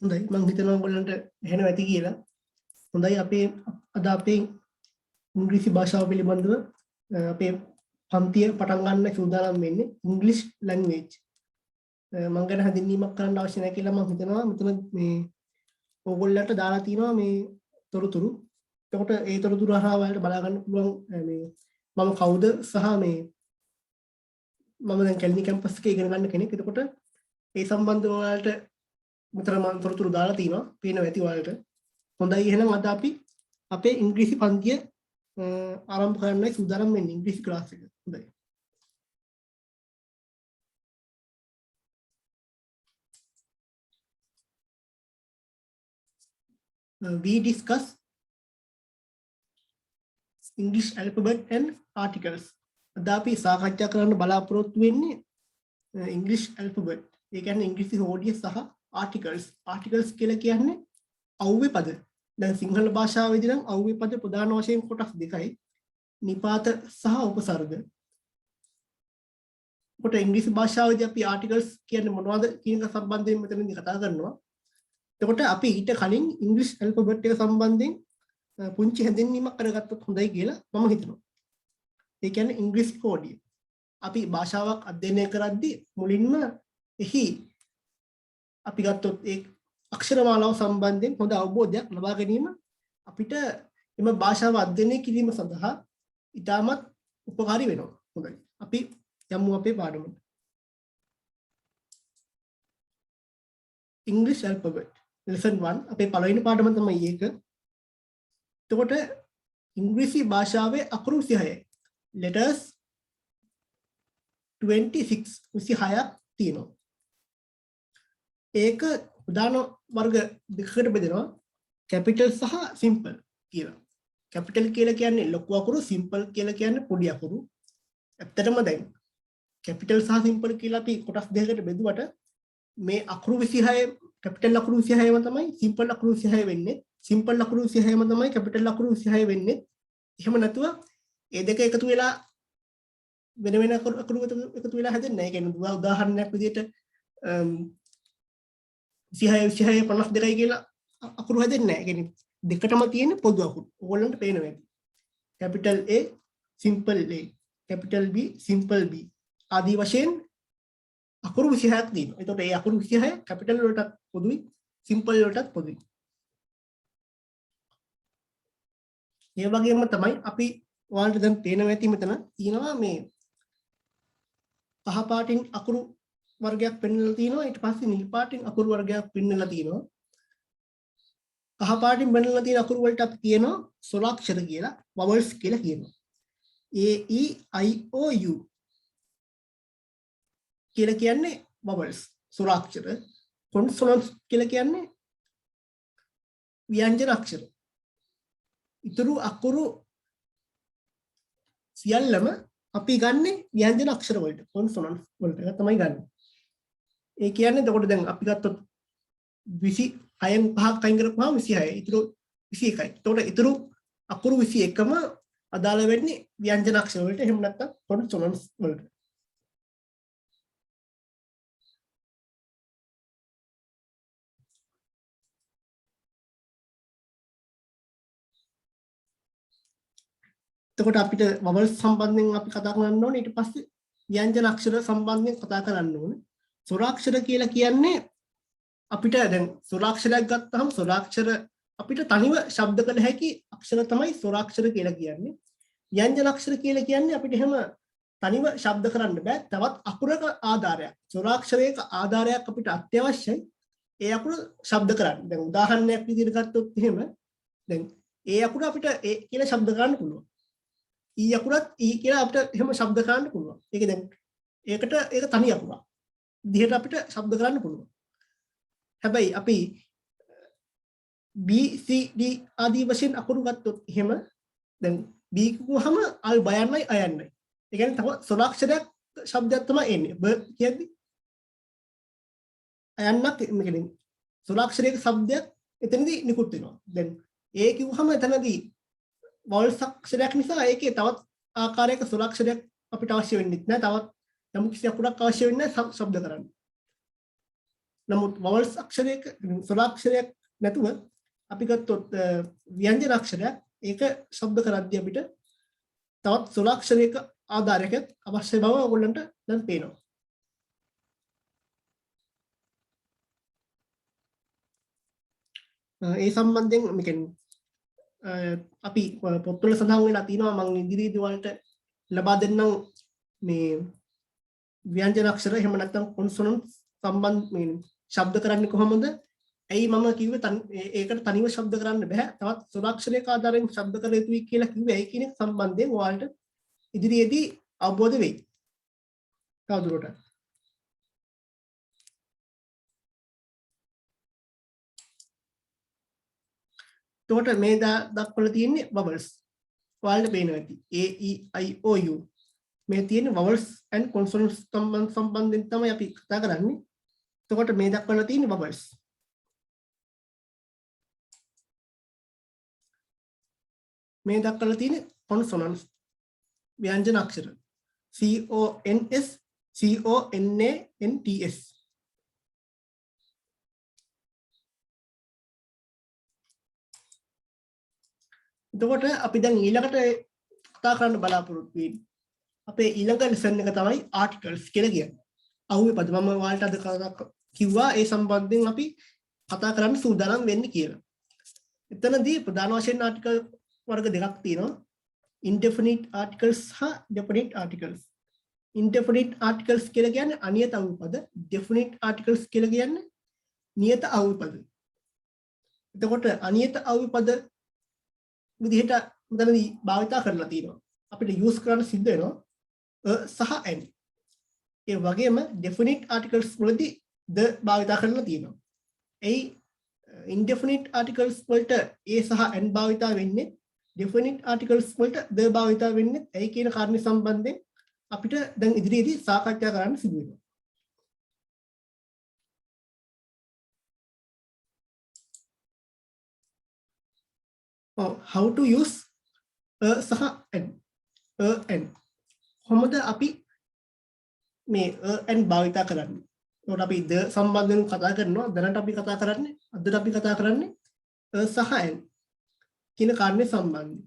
හොඳයි මම හිතනවා ඔයගොල්ලන්ට එහෙම ඇති කියලා. හොඳයි අපි අද අපේ ඉංග්‍රීසි භාෂාව පිළිබඳව අපේ පන්තිය පටන් ගන්න සූදානම් වෙන්නේ ඉංග්ලිෂ් ලැන්ග්වේජ්. මම ගැන හැඳින්වීමක් කරන්න අවශ්‍ය නැහැ කියලා මම හිතනවා. මෙතන මේ ඕගොල්ලන්ට දාලා තියෙනවා මේ තොරතුරු. එතකොට ඒ තොරතුරු හරහා ඔයාලට බලා ගන්න පුළුවන් මේ මම කවුද සහ මේ මම දැන් කැලණි කැම්පස් එකේ ඉගෙන ගන්න කෙනෙක්. එතකොට ඒ සම්බන්ධව ඔයාලට මෙතන මම තොරතුරු දාලා තිනවා. පේනවා ඇති ඔයාලට. හොඳයි එහෙනම් අද අපි අපේ ඉංග්‍රීසි පන්තිය ආරම්භ කරන්නයි සූදානම් වෙන්නේ ඉංග්‍රීසි ක්ලාස් එක. හොඳයි. We discuss English alphabet and articles. අද අපි සාකච්ඡා කරන්න බලාපොරොත්තු වෙන්නේ English alphabet. ඒ කියන්නේ ඉංග්‍රීසි හෝඩිය සහ articles. Articles කියලා කියන්නේ අව්වේ පද. දැන් සිංහල භාෂාවේදී නම් අව්වේ පද ප්‍රධාන වශයෙන් කොටස් දෙකයි. නිපාත සහ උපසර්ග. කොට ඉංග්‍රීසි භාෂාවේදී අපි articles කියන්නේ මොනවද කියන එක සම්බන්ධයෙන් මෙතනදී කතා කරනවා. එතකොට අපි ඊට කලින් ඉංග්‍රීසි ඇල්ෆබෙට් එක සම්බන්ධයෙන් පුංචි හැඳින්වීමක් කරගත්තොත් හොඳයි කියලා මම හිතනවා. ඒ කියන්නේ ඉංග්‍රීසි කෝඩිය. අපි භාෂාවක් අධ්‍යයනය කරද්දී මුලින්ම එහි අපි ගත්තොත් ඒ අක්ෂර මාලාව සම්බන්ධයෙන් හොඳ අවබෝධයක් ලබා ගැනීම අපිට එම භාෂාව අධ්‍යයනය කිරීම සඳහා ඉතාමත් උපකාරී වෙනවා. හොඳයි. අපි යමු අපේ පාඩමට. English alphabet lesson 1 අපේ පළවෙනි පාඩම තමයි ඒක. එතකොට ඉංග්‍රීසි භාෂාවේ අකුරු 26 letters 26ක් තියෙනවා. ඒක ප්‍රධාන වර්ග දෙකකට බෙදෙනවා capital සහ simple කියලා. capital කියලා කියන්නේ ලොකු අකුරු, simple කියලා කියන්නේ පොඩි අකුරු. ඇත්තටම දැන් capital සහ simple කියලා අපි කොටස් දෙකකට බෙදුවට මේ අකුරු 26 capital අකුරු 26ම තමයි simple අකුරු 26 වෙන්නේ. simple අකුරු 26ම තමයි capital අකුරු 26 වෙන්නේ. එහෙම නැතුව ඒ දෙක එකතු වෙලා වෙන වෙන අකුරු එකතු වෙලා හැදෙන්නේ නැහැ. ඒ කියන්නේ උදාහරණයක් විදිහට 26 52යි කියලා අකුරු හැදෙන්නේ නැහැ. ඒ කියන්නේ දෙකටම තියෙන පොදු අකුරු. ඕගොල්ලන්ට පේනවා ඇති. capital A simple A capital B simple B ආදී වශයෙන් අකුරු 26ක් තියෙනවා. එතකොට ඒ අකුරු 26 capital වලටත් පොදුයි simple වලටත් පොදුයි. ඒ වගේම තමයි අපි ඔයාලට දැන් පේනවා ඇති මෙතන තියෙනවා මේ කහ පාටින් අකුරු වර්ගයක් පෙන්වලා තියෙනවා. ඊට පස්සේ නිල් පාටින් අකුරු වර්ගයක් පෙන්වලා තියෙනවා. කහ පාටින් පෙන්වලා තියෙන අකුරු වලට අපි කියනවා ස්වරාක්ෂර කියලා, vowels කියලා කියනවා. A E I O U කියලා කියන්නේ vowels ස්වරාක්ෂර. consonants කියලා කියන්නේ ව්‍යංජන අක්ෂර. ඊතුරු අකුරු සියල්ලම අපි ගන්නෙ ව්‍යංජන අක්ෂර වලට, consonants වලට තමයි ගන්න. ඒ කියන්නේ එතකොට දැන් අපි ගත්තොත් 26න් 5ක් අයින් කරපුවාම 26. ඊතුරු 21යි. එතකොට ඊතුරු අකුරු 21ම අදාළ වෙන්නේ ව්‍යංජන අක්ෂර වලට, එහෙම නැත්නම් consonants වලට. එතකොට අපිට vowels සම්බන්ධයෙන් අපි කතා කරන්න ඕනේ. ඊට පස්සේ ව්‍යංජන අක්ෂර සම්බන්ධයෙන් කතා කරන්න ඕනේ. ස්වරාක්ෂර කියලා කියන්නේ අපිට දැන් ස්වරාක්ෂරයක් ගත්තාම ස්වරාක්ෂර අපිට තනිව ශබ්ද කළ හැකි අක්ෂර තමයි ස්වරාක්ෂර කියලා කියන්නේ. ව්‍යංජන අක්ෂර කියලා කියන්නේ අපිට එහෙම තනිව ශබ්ද කරන්න බෑ. තවත් අකුරක ආධාරයක්, ස්වරාක්ෂරයක ආධාරයක් අපිට අත්‍යවශ්‍යයි. ඒ අකුර ශබ්ද කරන්න. දැන් උදාහරණයක් විදිහට ගත්තොත් එහෙම දැන් ඒ අකුර අපිට ඒ කියලා ශබ්ද කරන්න පුළුවන්. ඊ අකුරත් ඊ කියලා අපිට එහෙම ශබ්ද කරන්න පුළුවන්. ඒක දැන් ඒකට ඒක තනි අකුරක්. විදිහට අපිට ශබ්ද කරන්න පුළුවන්. හැබැයි අපි B C D ආදී වශයෙන් අකුරු ගත්තොත් එහෙම දැන් B කිව්වහම අල් බයන්නයි අයන්නයි. ඒ කියන්නේ තව ස්වරාක්ෂරයක් ශබ්දයක් තමයි එන්නේ. බ කියද්දි අයන්නක් කියන්නේ ස්වරාක්ෂරයක ශබ්දයක් එතනදී නිකුත් වෙනවා. දැන් A කිව්වහම එතනදී vowel අක්ෂරයක් නිසා ඒකේ තවත් ආකාරයක ස්වරාක්ෂරයක් අපිට අවශ්‍ය වෙන්නේ නැහැ. තවත් යම් කිසි අකුරක් අවශ්‍ය වෙන්නේ නැහැ ශබ්ද කරන්න. නමුත් vowels අක්ෂරයක ස්වරාක්ෂරයක් නැතුව අපි ගත්තොත් ව්‍යංජන අක්ෂරයක් ඒක ශබ්ද කරද්දී අපිට තවත් ස්වරාක්ෂරයක ආධාරයක අවශ්‍ය බව ඔයගොල්ලන්ට දැන් පේනවා. ඒ සම්බන්ධයෙන් මේකෙන් අපි පොත්වල සඳහන් වෙලා තියෙනවා මම ඉදිරියේදී වලට ලබා දෙන්නම් මේ ව්‍යංජන අක්ෂර එහෙම නැත්නම් කොන්සොනන්ට් සම්බන්ධ මේ ශබ්ද කරන්නේ කොහොමද? ඇයි මම කිව්වේ ඒකට තනිව ශබ්ද කරන්න බෑ. තවත් ස්වරාක්ෂරයක ආධාරයෙන් ශබ්ද කර යුතුයි කියලා කිව්වේ ඇයි කියන සම්බන්ධයෙන් ඔයාලට ඉදිරියේදී අවබෝධ වෙයි. තවදුරටත් එතකොට මේ දක්වලා තියෙන්නේ vowels. ඔයාලට පේනවා ඇති. A E I O U. මේ තියෙන්නේ vowels and consonants සම්බන්ධයෙන් තමයි අපි කතා කරන්නේ. එතකොට මේ දක්වලා තියෙන්නේ vowels. මේ දක්වලා තියෙන්නේ consonants. ව්‍යංජන අක්ෂර. C O N S C O N A N T S. එතකොට අපි දැන් ඊළඟට කතා කරන්න බලාපොරොත්තු වෙන්නේ අපේ ඊළඟ ලෙසන් එක තමයි ආටිකල්ස් කියලා කියන්නේ. අහුවේ පද මම ඔයාලට අද කිව්වා ඒ සම්බන්ධයෙන් අපි කතා කරන්න සූදානම් වෙන්නේ කියලා. එතනදී ප්‍රධාන වශයෙන් ආටිකල් වර්ග දෙකක් තියෙනවා. indefinite articles හා definite articles. indefinite articles කියලා කියන්නේ අනියත අහුවේ පද. definite articles කියලා කියන්නේ නියත අහුවේ පද. එතකොට අනියත අහුවේ පද විදිහට මෙතනදී භාවිතා කරලා තියෙනවා. අපිට යූස් කරන්න සිද්ධ වෙනවා සහ n. ඒ වගේම definite articles වලදී the භාවිතා කරලා තියෙනවා. ඒ indefinite articles වලට a සහ n භාවිතා වෙන්නේ definite articles වලට the භාවිතා වෙන්නේ ඇයි කියන කාරණේ සම්බන්ධයෙන් අපිට දැන් ඉදිරියේදී සාකච්ඡා කරන්න සිදු වෙනවා. How to use සහ n. n. කොහොමද අපි මේ n භාවිතා කරන්නේ? ඒකට අපි the සම්බන්ධයෙන් කතා කරනවා. දැනට අපි කතා කරන්නේ අදට අපි කතා කරන්නේ සහ n කියන කාරණේ සම්බන්ධයෙන්.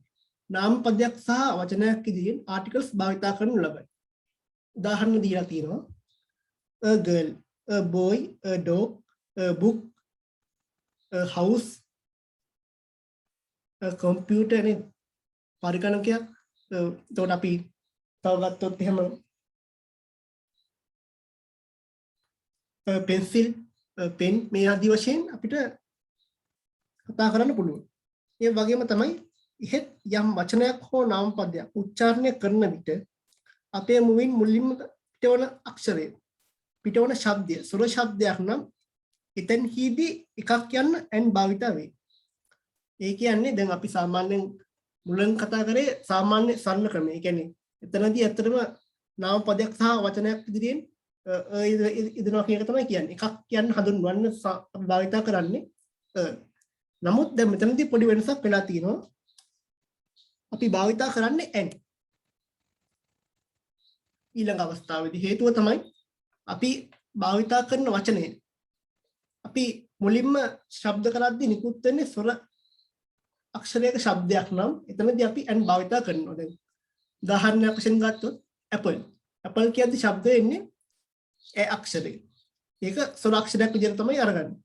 නාම පදයක් සහ වචනයක් ඉදිරියෙන් articles භාවිතා කරනු ලබයි. උදාහරණ දීලා තියෙනවා. A girl, a boy, a dog, a book, a house, computer නේ පරිගණකයක්. එතකොට අපි තව ගත්තොත් එහෙම pencil, pen මේ ආදී වශයෙන් අපිට කතා කරන්න පුළුවන්. ඒ වගේම තමයි ඉහෙත් යම් වචනයක් හෝ නාම පදයක් උච්චාරණය කරන විට අපේ මුවින් මුලින්ම පිටවන අක්ෂරය පිටවන ශබ්දය ස්වර ශබ්දයක් නම් එතෙන්හිදී එකක් යන්න n භාවිතා වේ. ඒ කියන්නේ දැන් අපි සාමාන්‍යයෙන් මුලින් කතා කරේ සාමාන්‍ය සරල ක්‍රමය. ඒ කියන්නේ එතනදී ඇත්තටම නාම පදයක් සහ වචනයක් ඉදිරියෙන් ඉදනවා කියන එක තමයි කියන්නේ. එකක් කියන්න හඳුන්වන්න අපි භාවිතා කරන්නේ නමුත් දැන් මෙතනදී පොඩි වෙනසක් වෙලා තියෙනවා. අපි භාවිතා කරන්නේ n. ඊළඟ අවස්ථාවේදී හේතුව තමයි අපි භාවිතා කරන වචනය අපි මුලින්ම ශබ්ද කරද්දී නිකුත් වෙන්නේ ස්වර අක්ෂරයක ශබ්දයක් නම් එතනදී අපි n භාවිතා කරනවා. දැන් උදාහරණයක් වශයෙන් ගත්තොත් apple. apple කියද්දී ශබ්දය එන්නේ a අක්ෂරය. ඒක ස්වර අක්ෂරයක් විදිහට තමයි අරගන්නේ.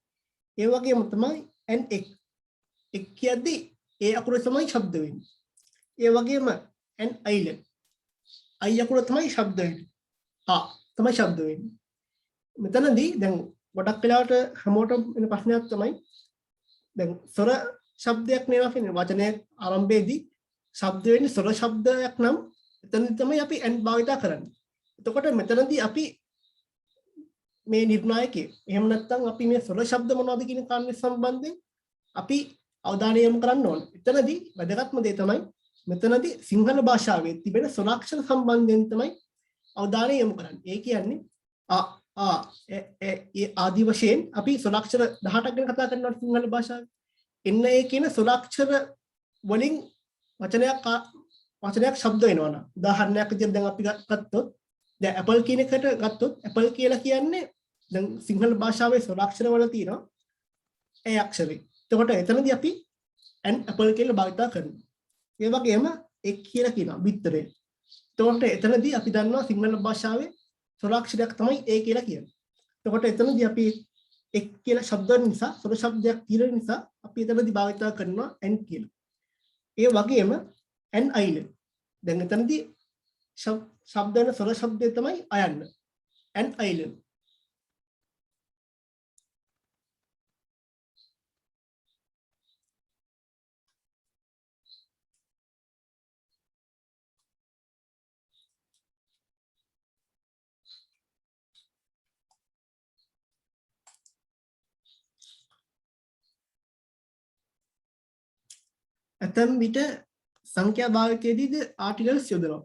ඒ වගේම තමයි n එක. එක කියද්දී a අකුර තමයි ශබ්ද වෙන්නේ. ඒ වගේම n island. i අකුර තමයි ශබ්ද වෙන්නේ. ආ තමයි ශබ්ද වෙන්නේ. මෙතනදී දැන් ගොඩක් වෙලාවට හැමෝටම එන ප්‍රශ්නයක් තමයි දැන් ස්වර ශබ්දයක් නෙවෙයි කියන්නේ වචනයේ ආරම්භයේදී ශබ්ද වෙන්නේ ස්වර ශබ්දයක් නම් එතනදී තමයි අපි n භාවිතා කරන්නේ. එතකොට මෙතනදී අපි මේ නිර්ණායකයේ එහෙම නැත්නම් අපි මේ ස්වර ශබ්ද මොනවද කියන කාරණේ සම්බන්ධයෙන් අපි අවධානය යොමු කරන්න ඕන. එතනදී වැදගත්ම දේ තමයි මෙතනදී සිංහල භාෂාවේ තිබෙන ස්වරාක්ෂර සම්බන්ධයෙන් තමයි අවධානය යොමු කරන්නේ. ඒ කියන්නේ ඒ ආදි වශයෙන් අපි ස්වරාක්ෂර 18ක් ගැන කතා කරනවා සිංහල භාෂාවේ. එන්න ඒ කියන ස්වරාක්ෂර වලින් වචනයක් ශබ්ද වෙනවා නම් උදාහරණයක් විදිහට දැන් අපි ගත්තොත් දැන් apple කියන එකට ගත්තොත් apple කියලා කියන්නේ දැන් සිංහල භාෂාවේ ස්වරාක්ෂර වල තියෙනවා ඒ අක්ෂරේ. එතකොට එතනදී අපි an apple කියලා භාවිත කරනවා. ඒ වගේම එක් කියලා කියනවා බිත්තරේ. එතකොට එතනදී අපි දන්නවා සිංහල භාෂාවේ ස්වරාක්ෂරයක් තමයි ඒ කියලා කියන්නේ. එතකොට එතනදී අපි එක් කියලා ශබ්ද නිසා ස්වර ශබ්දයක් තියෙන නිසා අපි එතනදී භාවිත කරනවා an කියලා. ඒ වගේම an island. දැන් එතනදී ශබ්දන ස්වර ශබ්දය තමයි අයන්න. an island. ඇතැම් විට සංඛ්‍යා භාවිතයේදීද ආටිකල්ස් යොදනවා.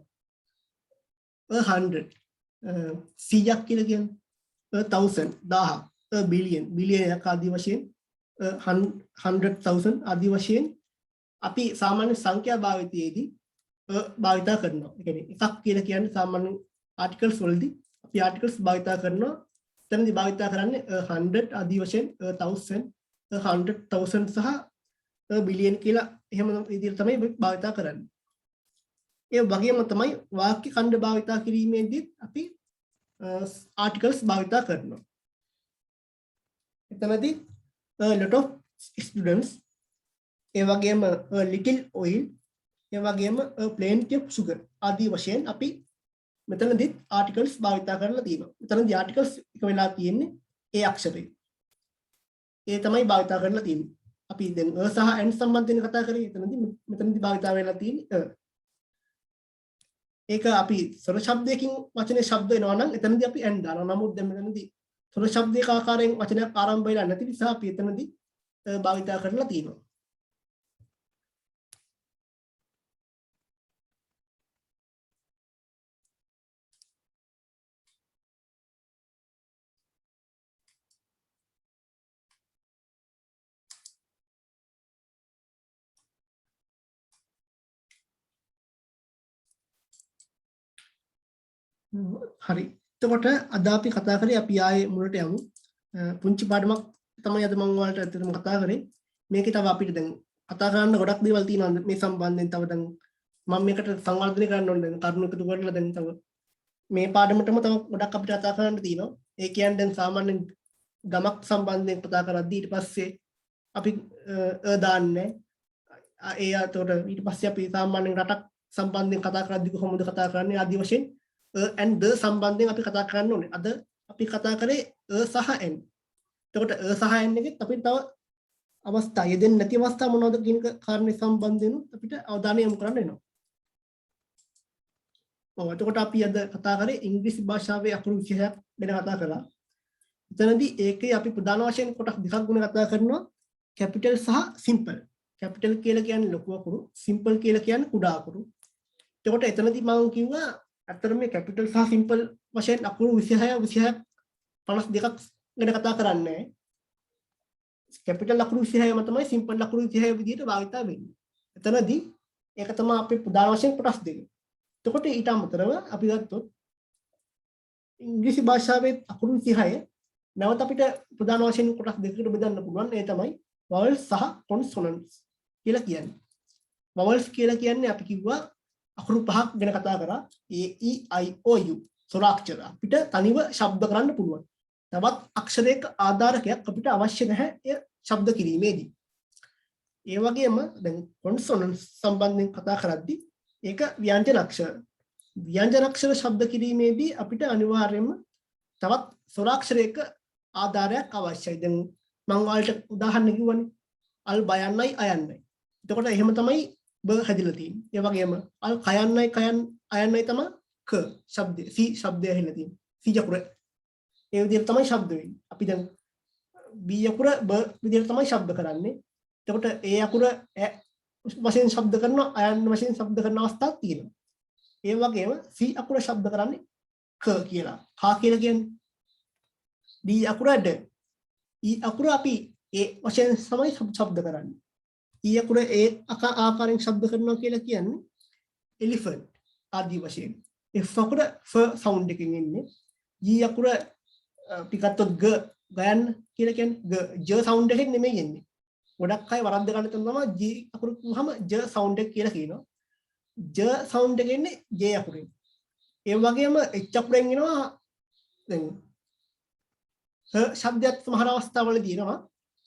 100 100ක් කියලා කියන්නේ 1000 1000 බිලියන් බිලියනයක් ආදී වශයෙන් 100,000 ආදී වශයෙන් අපි සාමාන්‍ය සංඛ්‍යා භාවිතයේදී භාවිත කරනවා. ඒ කියන්නේ එකක් කියලා කියන්නේ සාමාන්‍ය ආටිකල්ස් වලදී අපි ආටිකල්ස් භාවිත කරනවා. එතනදී භාවිත කරන්නේ 100 ආදී වශයෙන් 1000 100,000 සහ බිලියන් කියලා එහෙම විදිහට තමයි භාවිත කරන්නේ. ඒ වගේම තමයි වාක්‍ය ඛණ්ඩ භාවිත කිරීමේදී අපි ආටිකල්ස් භාවිත කරනවා. එතනදී lot of students, ඒ වගේම little oil, ඒ වගේම plenty of sugar ආදී වශයෙන් අපි මෙතනදී ආටිකල්ස් භාවිත කරලා තියෙනවා. මෙතනදී ආටිකල්ස් එක වෙලා තියෙන්නේ ඒ අක්ෂරය. ඒ තමයි භාවිත කරලා තියෙන්නේ. අපි දැන් සහ n සම්බන්ධයෙන් කතා කරේ. මෙතනදී භාවිත වෙලා තියෙන්නේ ඒක අපි ස්වර ශබ්දයකින් වචනේ ශබ්ද වෙනවා නම් එතනදී අපි n දානවා. නමුත් දැන් මෙතනදී ස්වර ශබ්දයක ආකාරයෙන් වචනයක් ආරම්භ වෙලා නැති නිසා අපි එතනදී භාවිත කරලා තියෙනවා. හරි. එතකොට අද අපි කතා කරේ අපි ආයේ මුලට යමු. පුංචි පාඩමක් තමයි අද මම ඔයාලට අතටම කතා කරේ. මේකේ තව අපිට දැන් කතා කරන්න ගොඩක් දේවල් තියෙනවා මේ සම්බන්ධයෙන්. තව දැන් මම මේකට සංවර්ධනය කරන්න ඕනේ. දැන් කරුණු එකතු කරලා දැන් තව මේ පාඩමටම තව ගොඩක් අපිට කතා කරන්න තියෙනවා. ඒ කියන්නේ දැන් සාමාන්‍යයෙන් ගමක් සම්බන්ධයෙන් කතා කරද්දී ඊට පස්සේ අපි දාන්නේ ඒ අතට ඊට පස්සේ අපි සාමාන්‍යයෙන් රටක් සම්බන්ධයෙන් කතා කරද්දී කොහොමද කතා කරන්නේ ආදී වශයෙන් and the සම්බන්ධයෙන් අපි කතා කරන්න ඕනේ. අද අපි කතා කරේ සහ n. එතකොට සහ n එකෙත් අපිට තව අවස්ථා යෙදෙන්නේ නැති අවස්ථා මොනවද කියන කාරණේ සම්බන්ධයෙන් අපිට අවධානය යොමු කරන්න වෙනවා. එතකොට අපි අද කතා කරේ ඉංග්‍රීසි භාෂාවේ අකුරු 26ක් ගැන කතා කළා. එතනදී ඒකේ අපි ප්‍රධාන වශයෙන් කොටස් දෙකක් ගැන කතා කරනවා. කැපිටල් සහ සිම්පල්. කැපිටල් කියලා කියන්නේ ලොකු අකුරු, සිම්පල් කියලා කියන්නේ කුඩා අකුරු. එතකොට එතනදී මම කිව්වා අතර මේ කැපිටල් සහ සිම්පල් වශයෙන් අකුරු 26 52ක් ගැන කතා කරන්නේ. කැපිටල් අකුරු 26ම තමයි සිම්පල් අකුරු 26 විදිහට භාවිත වෙන්නේ. එතනදී ඒක තමයි අපේ ප්‍රධාන වශයෙන් කොටස් දෙක. එතකොට ඊට අමතරව අපි ගත්තොත් ඉංග්‍රීසි භාෂාවේ අකුරු 26 නැවත අපිට ප්‍රධාන වශයෙන් කොටස් දෙකකට බෙදන්න පුළුවන්. ඒ තමයි vowels සහ consonants කියලා කියන්නේ. vowels කියලා කියන්නේ අපි කිව්වා අකුරු පහක් ගැන කතා කරා. A E I O U ස්වරාක්ෂර අපිට තනිව ශබ්ද කරන්න පුළුවන්. තවත් අක්ෂරයක ආධාරකයක් අපිට අවශ්‍ය නැහැ ඒ ශබ්ද කිරීමේදී. ඒ වගේම දැන් consonants සම්බන්ධයෙන් කතා කරද්දී ඒක ව්‍යංජන අක්ෂර. ව්‍යංජන අක්ෂර ශබ්ද කිරීමේදී අපිට අනිවාර්යයෙන්ම තවත් ස්වරාක්ෂරයක ආධාරයක් අවශ්‍යයි. දැන් මම ඔයාලට උදාහරණ කිව්වනේ. අල් බයන්නයි අයන්නයි. එතකොට එහෙම තමයි බ හැදිලා තියෙන්නේ. ඒ වගේම අල් කයන්නයි අයන්නයි තමයි ක ශබ්දය. සි ශබ්දය හැදිලා තියෙන්නේ. සි යකුර. ඒ විදිහට තමයි ශබ්ද වෙන්නේ. අපි දැන් බී යකුර බ විදිහට තමයි ශබ්ද කරන්නේ. එතකොට ඒ යකුර වශයෙන් ශබ්ද කරනවා, අයන්න වශයෙන් ශබ්ද කරන අවස්ථාවක් තියෙනවා. ඒ වගේම සි අකුර ශබ්ද කරන්නේ ක කියලා. කා කියලා කියන්නේ ඩී අකුර ඩ. ඊ අකුර අපි ඒ වශයෙන් තමයි ශබ්ද කරන්නේ. ඊ අකුර ඒ ආකාරයෙන් ශබ්ද කරනවා කියලා කියන්නේ elephant ආදී වශයෙන්. F අකුර ෆ සවුන්ඩ් එකකින් එන්නේ. G අකුර අපි ගත්තොත් ग ගයන්න කියලා කියන්නේ j sound එකෙන් නෙමෙයි එන්නේ. ගොඩක් අය වරද්ද ගන්න තමයි g අකුරු කිව්වම j sound එක කියලා කියනවා. j sound එක එන්නේ j අකුරෙන්. ඒ වගේම h අකුරෙන් එනවා දැන් ශබ්දයක් සමහර අවස්ථාවලදී එනවා.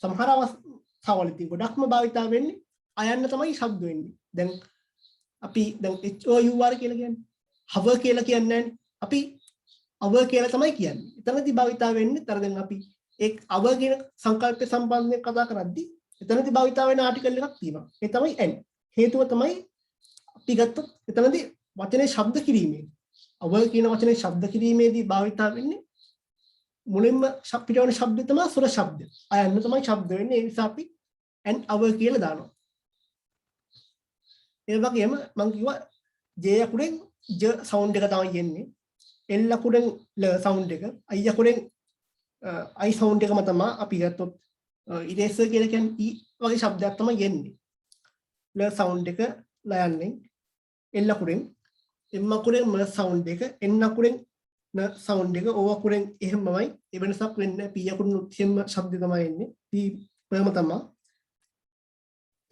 සමහර අවස්ථාවලදී ගොඩක්ම භාවිතා වෙන්නේ අයන්න තමයි ශබ්ද වෙන්නේ. දැන් අපි දැන් HOUR කියලා කියන්නේ හව කියලා කියන්නේ නැහැ. අපි අව කියලා තමයි කියන්නේ. එතනදී භාවිතා වෙන්නේ තර දැන් අපි ඒ අව කියන සංකල්පය සම්බන්ධයෙන් කතා කරද්දී එතනදී භාවිතා වෙන ආටිකල් එකක් තියෙනවා. ඒ තමයි n. හේතුව තමයි අපි ගත්තොත් එතනදී වචනේ ශබ්ද කිරීමේ අව කියන වචනේ ශබ්ද කිරීමේදී භාවිතා වෙන්නේ මුලින්ම පිටවන ශබ්ද තමයි ස්වර ශබ්ද. අයන්න තමයි ශබ්ද වෙන්නේ. ඒ නිසා අපි n අව කියලා දානවා. ඒ වගේම මම කිව්වා j අකුරෙන් j sound එක තමයි එන්නේ. l අකුරෙන් l sound එක, i අකුරෙන් i sound එකම තමයි අපි ගත්තොත් eraser කියලා කියන්නේ e වගේ ශබ්දයක් තමයි එන්නේ. l sound එක ලයන්නේ l අකුරෙන්, m අකුරෙන් m sound එක, n අකුරෙන් n sound එක, o අකුරෙන් එහෙමමයි. ඒ වෙනසක් වෙන්නේ p අකුරෙන් එහෙම ශබ්ද තමයි එන්නේ. p ප්‍රම තමයි.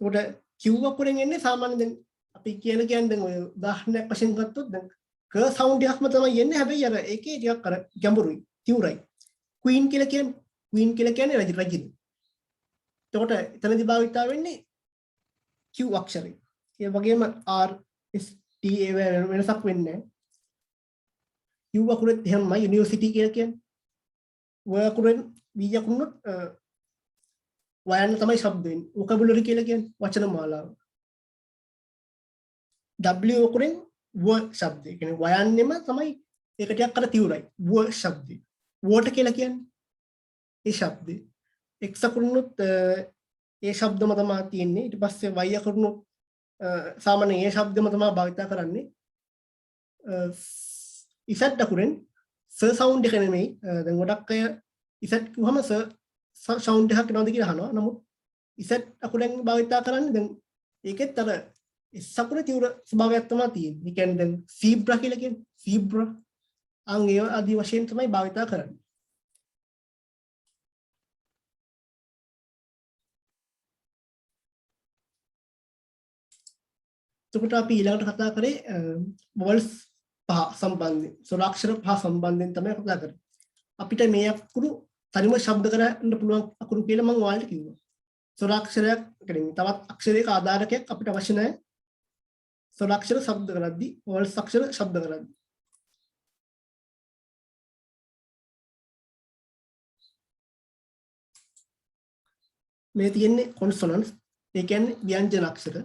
උඩ q අකුරෙන් එන්නේ සාමාන්‍යයෙන් දැන් අපි කියන්නේ දැන් ඔය උදාහරණයක් වශයෙන් ගත්තොත් දැන් ක සවුන්ඩ් එකක්ම තමයි එන්නේ. හැබැයි අර ඒකේ ටිකක් අර ගැඹුරුයි, තියුරයි. ක්වීන් කියලා කියන්නේ රජිනි. එතකොට එතනදී භාවිතා වෙන්නේ q අක්ෂරය. ඒ වගේම r s t a වෙනසක් වෙන්නේ නැහැ. q අකුරෙත් එහෙමයි යුනිවර්සිටි කියලා කියන්නේ. w අකුරෙන් v අකුරුනොත් වයන්න තමයි ශබ්ද වෙන්නේ. වොකැබුලරි කියලා කියන්නේ වචන මාලාව. w අකුරෙන් ව ශබ්දය. කියන්නේ වයන්නෙම තමයි ඒක ටිකක් අර තියුරයි. ව ශබ්දය. වෝට කියලා කියන්නේ ඒ ශබ්දය. x අකුරුනොත් ඒ ශබ්දම තමයි තියෙන්නේ. ඊට පස්සේ y අකුරුනොත් සාමාන්‍යයෙන් ඒ ශබ්දම තමයි භාවිත කරන්නේ. z අකුරෙන් ස සවුන්ඩ් එක නෙමෙයි. දැන් ගොඩක් අය z කිව්වම ස සවුන්ඩ් එකක් එනවද කියලා අහනවා. නමුත් z අකුරෙන් භාවිත කරන්නේ දැන් ඒකෙත් අර s අකුරේ තියුර ස්වභාවයක් තමයි තියෙන්නේ. ඒ කියන්නේ දැන් zebra කියලා කියන්නේ zebra අන් ඒ ආදී වශයෙන් තමයි භාවිත කරන්නේ. එතකොට අපි ඊළඟට කතා කරේ වොවල්ස් පහ සම්බන්ධයෙන්, ස්වරාක්ෂර පහ සම්බන්ධයෙන් තමයි කතා කරන්නේ. අපිට මේ අකුරු තනියම ශබ්ද කරන්න පුළුවන් අකුරු කියලා මම ඔයාලට කිව්වා. ස්වරාක්ෂරයක් කියන්නේ තවත් අක්ෂරයක ආධාරකයක් අපිට අවශ්‍ය නැහැ. ස්වරාක්ෂර ශබ්ද කරද්දී, වොවල්ස් අක්ෂර ශබ්ද කරද්දී. මේ තියෙන්නේ කොන්සොනන්ට්ස්. ඒ කියන්නේ ව්‍යංජන අක්ෂර.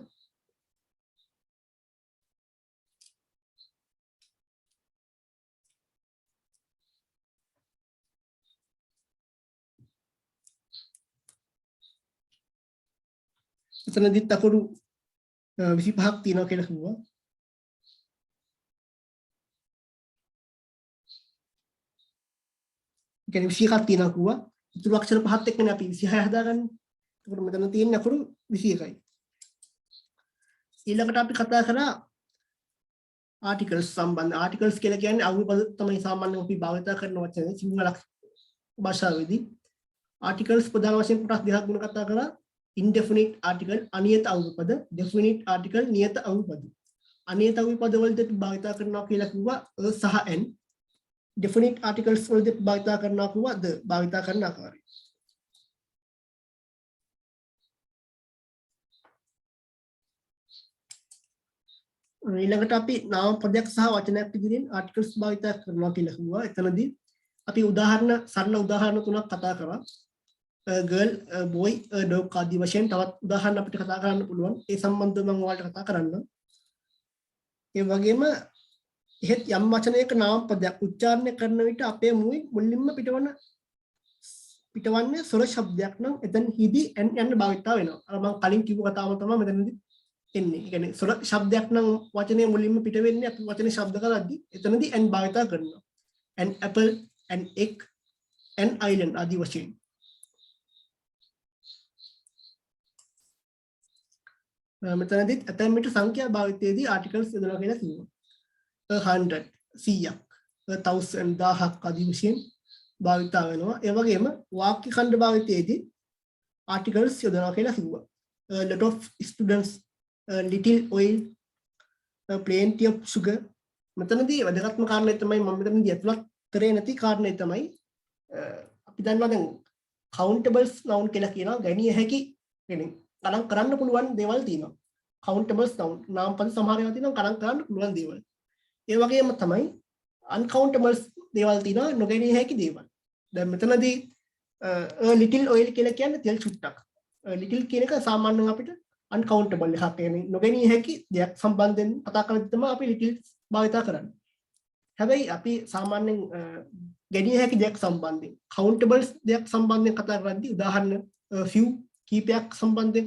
එතනදිත් අකුරු 25ක් තියෙනවා කියලා කිව්වා. ඒ කියන්නේ 21ක් තියෙනවා කිව්වා. ඉතුරු අක්ෂර පහත් එක්කනේ අපි 26 හදාගන්නේ. එතකොට මෙතන තියෙන අකුරු 21යි. ඊළඟට අපි කතා කරා ආටිකල්ස් සම්බන්ධ. ආටිකල්ස් කියලා කියන්නේ අවුපද තමයි සාමාන්‍යයෙන් අපි භාවිත කරන වචනේ සිංහල භාෂාවේදී. ආටිකල්ස් ප්‍රධාන වශයෙන් කොටස් දෙකක් ගැන කතා කරා. indefinite article අනියත අවුපද, definite article නියත අවුපද. අනියත අවුපද වලට භාවිත කරනවා කියලා කිව්වා සහ n. definite articles වලට භාවිත කරනවා කිව්වා ද භාවිත කරන ආකාරය. ඊළඟට අපි නාම පදයක් සහ වචනයක් විදිහින් articles භාවිත කරනවා කියලා කිව්වා. එතනදී අපි සරල උදාහරණ තුනක් කතා කරා. girl, boy, dog ආදී වශයෙන් තවත් උදාහරණ අපිට කතා කරන්න පුළුවන්. ඒ සම්බන්ධව මම ඔයාලට කතා කරන්න. ඒ වගේම එහෙත් යම් වචනයක නාම පදයක් උච්චාරණය කරන විට අපේ මුලින්ම පිටවන්නේ ස්වර ශබ්දයක් නම් එතනහිදී n යන භාවිතා වෙනවා. අර මම කලින් කිව්ව කතාව තමයි මෙතනදී එන්නේ. ඒ කියන්නේ ස්වර ශබ්දයක් නම් වචනේ මුලින්ම පිට වෙන්නේ අපි වචනේ ශබ්ද කරද්දී එතනදී n භාවිතා කරනවා. an apple, an egg, an island ආදී වශයෙන්. මෙතනදිත් ඇතැම් විට සංඛ්‍යා භාවිතයේදී ආටිකල්ස් යොදනවා කියලා කියනවා. 100 100ක් 1000 1000ක් ආදී වශයෙන් භාවිතා වෙනවා. ඒ වගේම වාක්‍ය ඛණ්ඩ භාවිතයේදී articles යොදනවා කියලා කිව්වා. A lot of students, a little oil, plenty of sugar. මෙතනදී වැදගත්ම කාරණේ තමයි මම මෙතනදී අතුලත් කරේ නැති කාරණේ තමයි අපි දන්නවා දැන් countables noun කියලා කියනවා ගණිය හැකි කියන්නේ ගණන් කරන්න පුළුවන් දේවල් තියෙනවා. countables noun නාමපද සමහර ඒවා තියෙනවා ගණන් කරන්න පුළුවන් දේවල්. ඒ වගේම තමයි uncountables දේවල් තියෙනවා නොගැනිය හැකි දේවල්. දැන් මෙතනදී little oil කියලා කියන්නේ තෙල් චුට්ටක්. little කියන එක සාමාන්‍යයෙන් අපිට uncountable එකක් කියන්නේ නොගැනිය හැකි දෙයක් සම්බන්ධයෙන් කතා කරද්දී තමයි අපි little භාවිතා කරන්නේ. හැබැයි අපි සාමාන්‍යයෙන් ගැනිය හැකි දෙයක් සම්බන්ධයෙන් countables දෙයක් සම්බන්ධයෙන් කතා කරද්දී උදාහරණ few කීපයක් සම්බන්ධයෙන්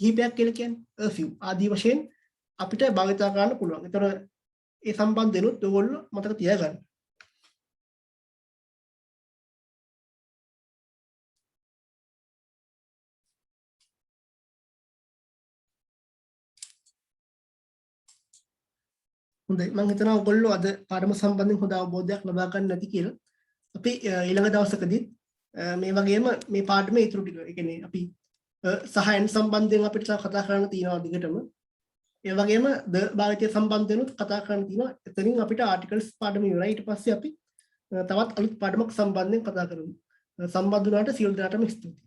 කීපයක් කියලා කියන්නේ few ආදී වශයෙන් අපිට භාවිතා කරන්න පුළුවන්. ඒතර ඒ සම්බන්ධෙනුත් ඔයගොල්ලෝ මතක තියාගන්න. හොඳයි මම හිතනවා ඔයගොල්ලෝ අද පාඩම සම්බන්ධයෙන් හොඳ අවබෝධයක් ලබා ගන්න නැති කියලා. අපි ඊළඟ දවසකදී මේ වගේම මේ පාඩමේ ඊටු ටික ඒ කියන්නේ අපි සහයන් සම්බන්ධයෙන් අපිට කතා කරන්න තියෙනවා දිගටම. ඒ වගේම ද භාවිතය සම්බන්ධයෙන් කතා කරන්න තියෙනවා. එතනින් අපිට ආටිකල්ස් පාඩම ඉවරයි. ඊට පස්සේ අපි තවත් අලුත් පාඩමක් සම්බන්ධයෙන් කතා කරමු. සම්බන්ධ වුණාට සියලු දෙනාටම ස්තුතියි.